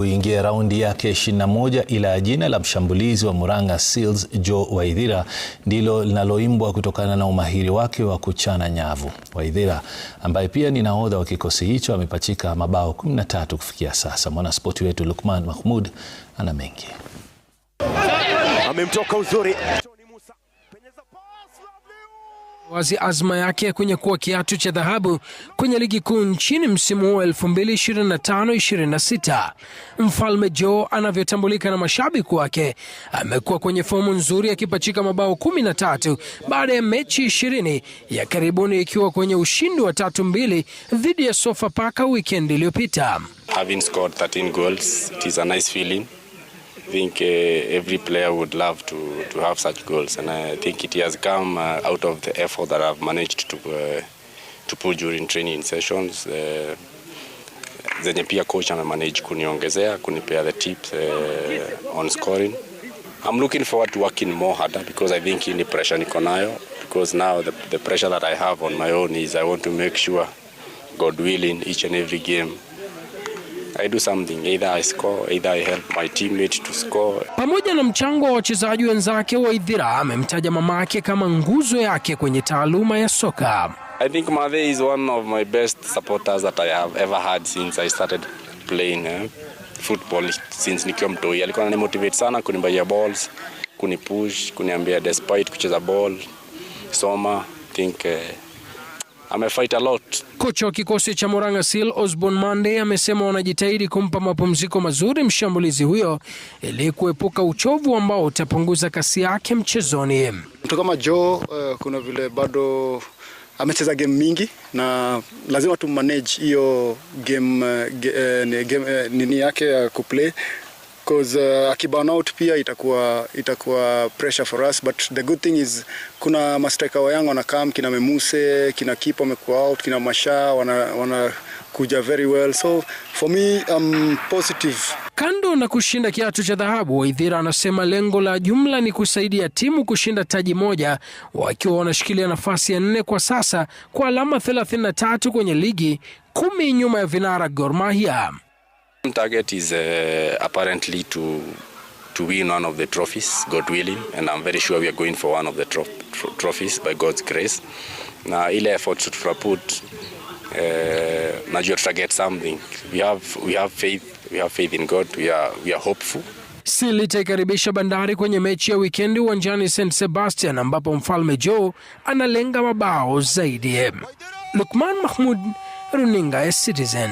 Kuingia raundi yake 21, ila jina la mshambulizi wa Murang'a Seals Joe Waithira ndilo linaloimbwa kutokana na umahiri wake wa kuchana nyavu. Waithira ambaye pia ni nahodha wa kikosi hicho amepachika mabao 13 kufikia sasa. Mwanaspoti wetu Lukman Mahmud ana mengi. Amemtoka uzuri wazi azma yake kwenye kuwa kiatu cha dhahabu kwenye ligi kuu nchini msimu wa 2025-26. Mfalme Joe anavyotambulika na mashabiki wake amekuwa kwenye fomu nzuri akipachika mabao 13 baada ya mechi 20 ya karibuni, ikiwa kwenye ushindi wa 3-2 dhidi ya Sofapaka weekend iliyopita. Having scored 13 goals, it is a nice feeling. I think every player would love to have such goals, and I think it has come out of the effort that I've managed to put during training sessions. Zenye pia coach amemanage kuniongezea, kunipea the tips on scoring. I'm looking forward to working more harder because I think the pressure niko nayo, because now the pressure that I have on my own is I want to make sure, God willing, each and every game I do something, either I score, either I help my teammate to score. Pamoja na mchango wa wachezaji wenzake, Waithira amemtaja mamake kama nguzo yake kwenye taaluma ya soka. I think Mother is one of my best supporters that I have ever had since I started playing football since nikiwa mtoi. Alikuwa ananimotivate sana, kunibuy balls, kunipush, kuniambia despite kucheza ball, soma, think amefight a lot. Kocha wa kikosi cha Murang'a Seal Osborn Mande amesema wanajitahidi kumpa mapumziko mazuri mshambulizi huyo ili kuepuka uchovu ambao utapunguza kasi yake mchezoni. Mtu kama Joe kuna vile bado amecheza game mingi na lazima tu manage hiyo game nini yake ya kuplay, because akiburn out pia itakuwa pressure for us, but the good thing is kuna mastriker wa yangu wanakam, kina Memuse, kina Kipo wamekuwa out, kina Masha wana kuja very well, so for me I'm positive. Kando na kushinda kiatu cha dhahabu, Waithira anasema lengo la jumla ni kusaidia timu kushinda taji moja, wakiwa wanashikilia nafasi ya 4 kwa sasa kwa alama 33 kwenye ligi, 10 nyuma ya vinara Gor Mahia. Target is apparently to win one of the trophies, God willing, and I'm very sure we are going for one of the trophies by God's grace. Na ile effort to put najua to get something. We have faith in God. We are hopeful. Seal itaikaribisha Bandari kwenye mechi ya wikendi uwanjani St Sebastian, ambapo Mfalme Joe analenga mabao zaidi. Lukman Mahmud, Runinga ya Citizen.